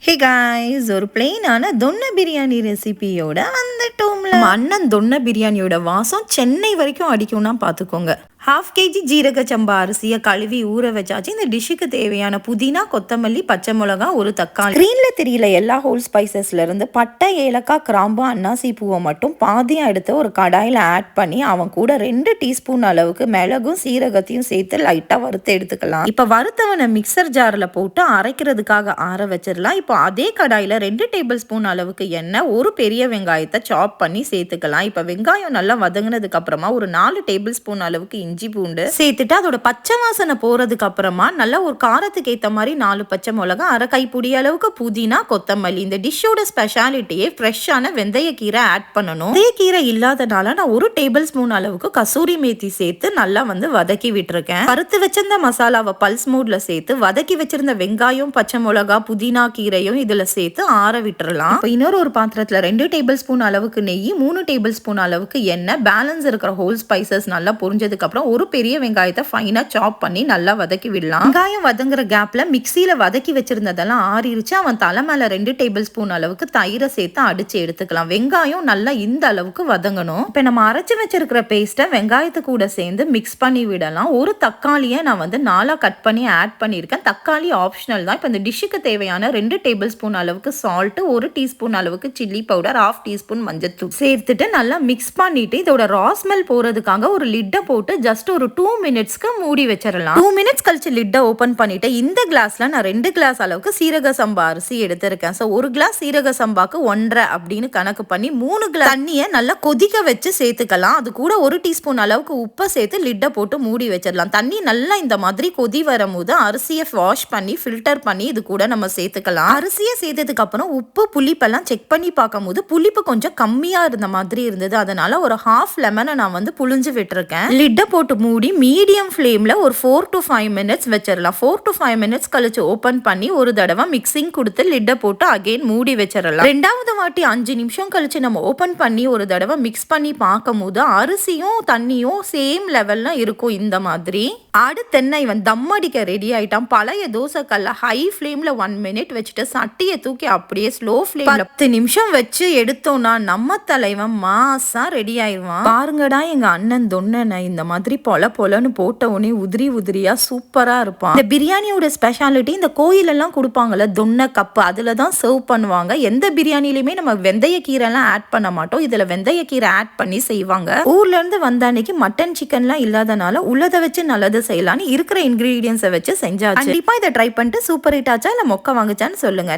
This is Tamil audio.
ஹே காய்ஸ், ஒரு பிளெயினான தொன்ன பிரியாணி ரெசிபியோட வந்துட்டோம்ல. அண்ணன் தொன்ன பிரியாணியோட வாசம் சென்னை வரைக்கும் அடிக்கும்னா பார்த்துக்கோங்க. 1/2 kg ஜீரக சம்பா அரிசியை கழுவி ஊற வச்சாச்சு. இந்த டிஷ்ஷுக்கு தேவையான புதினா, கொத்தமல்லி, பச்சை மிளகா, ஒரு தக்காளி. ஸ்க்ரீன்ல தெரியல எல்லா ஹோல் ஸ்பைசஸ்ல இருந்து பட்டை, ஏலக்காய், கிராம்பு, அன்னாசி பூவை மட்டும் பாதியாக எடுத்து ஒரு கடாயில் ஆட் பண்ணி அவன் கூட 2 டீஸ்பூன் அளவுக்கு மிளகும் சீரகத்தையும் சேர்த்து லைட்டாக வறுத்து எடுத்துக்கலாம். இப்போ வறுத்தவனை மிக்சர் ஜாரில் போட்டு அரைக்கிறதுக்காக ஆற வச்சிடலாம். இப்போ அதே கடாயில் 2 டேபிள் ஸ்பூன் அளவுக்கு எண்ணெய், ஒரு பெரிய வெங்காயத்தை சாப் பண்ணி சேர்த்துக்கலாம். இப்போ வெங்காயம் நல்லா வதங்கினதுக்கு அப்புறமா ஒரு 4 டேபிள் ஸ்பூன் அளவுக்கு இஞ்சி பூண்டு சேர்த்துட்டு அதோட பச்சை வாசனை போறதுக்கு அப்புறமா நல்லா ஒரு காரத்துக்கு ஏற்ற மாதிரி 4 பச்சை மிளகா, அரை கைப்பிடி அளவுக்கு புதினா, கொத்தமல்லி. இந்த டிஷ்ஷோட ஸ்பெஷாலிட்டியே ஃப்ரெஷ்ஷான வெந்தயக்கீரை ஆட் பண்ணணும். வெந்தயக்கீரை இல்லாதனால நான் 1 டேபிள் ஸ்பூன் அளவுக்கு கசூரி மேத்தி சேர்த்து நல்லா வதக்கி விட்டுருக்கேன். வறுத்து வச்சிருந்த மசாலாவை பல்ஸ் மோட்ல சேர்த்து வதக்கி வச்சிருந்த வெங்காயம், பச்சை மிளகா, புதினா கீரையும் இதுல சேர்த்து ஆற விட்டுறலாம். இன்னொரு ஒரு பாத்திரத்துல 2 டேபிள் ஸ்பூன் அளவுக்கு நெய், 3 டேபிள் ஸ்பூன் அளவுக்கு எண்ணெய், பேலன்ஸ் இருக்கிற ஹோல் ஸ்பைசஸ் நல்லா பொரிஞ்சதுக்கு அப்புறம் ஒரு பெரிய வெங்காயத்தை ஃபைனா சாப் பண்ணி நல்லா வதக்கி விடலாம். வெங்காயம் வதங்குற கேப்ல மிக்சியில வதக்கி வச்சிருந்ததெல்லாம் ஆறிடுச்சு. அவன் தலை மேல 2 டேபிள் ஸ்பூன் அளவுக்கு தயிரை சேர்த்து அடிச்சு எடுத்துக்கலாம். வெங்காயம் நல்லா இந்த அளவுக்கு வதங்கணும். இப்ப நம்ம அரைச்சு வச்சிருக்கிற பேஸ்ட்டை வெங்காயத்து கூட சேர்ந்து மிக்ஸ் பண்ணி விடலாம். ஒரு தக்காளியை நான் 4 கட் பண்ணி ஆட் பண்ணியிருக்கேன். தக்காளி ஆப்ஷனல் தான். இப்போ இந்த டிஷ்ஷுக்கு தேவையான 2 டேபிள் ஸ்பூன் அளவுக்கு சால்ட், 1 டீஸ்பூன் அளவுக்கு சில்லி பவுடர், 1/2 டீஸ்பூன் மஞ்சத்தூள் சேர்த்துட்டு நல்லா மிக்ஸ் பண்ணிட்டு இதோட ராஸ்மெல் போறதுக்காக ஒரு லிட்டை போட்டு ஜஸ்ட் ஒரு 2 மினிட்ஸ்க்கு மூடி வச்சிடலாம். 2 மினிட்ஸ் கழிச்சு லிட்டை ஓபன் பண்ணிட்டு இந்த கிளாஸ்ல நான் 2 கிளாஸ் அளவுக்கு சீரக சம்பா அரிசி எடுத்திருக்கேன். ஸோ 1 கிளாஸ் சீரக சம்பாக்கு 1.5 அப்படின்னு கணக்கு பண்ணி 3 கிளாஸ் தண்ணியை நல்லா கொதிக்க வச்சு சேர்த்துக்கலாம். அது கூட 1 டீஸ்பூன் அளவுக்கு உப்பை சேர்த்து லிட்டை போட்டு மூடி வச்சிடலாம். தண்ணி நல்லா இந்த மாதிரி கொதி வரும்போது அரிசியை வாஷ் பண்ணி ஃபில்டர் பண்ணி இது கூட நம்ம சேர்த்துக்கலாம். அரிசியை சேர்த்ததுக்கு அப்புறம் உப்பு, புளிப்பெல்லாம் செக் பண்ணி பார்க்கும்போது புளிப்பு கொஞ்சம் கம்மியா இருந்த மாதிரி இருந்தது. அதனால ஒரு 1/2 லெமனை நான் புளிஞ்சு விட்டுருக்கேன். லிட்டை போட்டு மூடி மீடியம் ஃப்ளேம்ல ஒரு 4 to 5 மினிட்ஸ் வச்சிடலாம். 4 to 5 மினிட்ஸ் கழிச்சு ஓபன் பண்ணி ஒரு தடவை மிக்சிங் கொடுத்து லிட்டை போட்டு அகைன் மூடி வச்சிடலாம். 2வது வாட்டி 5 நிமிஷம் கழிச்சு நம்ம ஓபன் பண்ணி ஒரு தடவை மிக்ஸ் பண்ணி பார்க்கும்போது அரிசியும் தண்ணியும் சேம் லெவல்ல இருக்கும். இந்த மாதிரி அடுத்து இவன் தம் அடிக்க ரெடி ஆயிட்டான். பழைய தோசைக்கல்ல ஹை ஃப்ளேம்ல 1 மினிட் வச்சுட்டு சட்டியை தூக்கி அப்படியே ஸ்லோ ஃப்ளேம்ல 10 நிமிஷம் வச்சு எடுத்தோம்னா நம்ம தலைவன் மாசா ரெடி ஆயிடுவான். பாருங்கடா எங்க அண்ணன் தொன்னனை இந்த மாதிரி பொலன்னு போட்ட உடனே உதிரி உதிரியா சூப்பரா இருப்பான். இந்த பிரியாணியோட ஸ்பெஷாலிட்டி இந்த கோயிலெல்லாம் கொடுப்பாங்கல்ல தொன்ன கப்பு, அதுல தான் சர்வ் பண்ணுவாங்க. எந்த பிரியாணிலுமே நம்ம வெந்தயக்கீரை எல்லாம் ஆட் பண்ண மாட்டோம். இதுல வெந்தயக்கீரை ஆட் பண்ணி செய்வாங்க. ஊர்ல இருந்து வந்த அன்னைக்கு மட்டன் சிக்கன்லாம் இல்லாதனால உள்ளதை வச்சு நல்லது செய்யலான்னு இருக்கிற இன்கிரீடியன்ஸை வச்சு செஞ்சாச்சு. கண்டிப்பா இதை ட்ரை பண்ணிட்டு சூப்பர் ஹிட் ஆச்சா இல்ல மொக்க வாங்குச்சான்னு சொல்லுங்க.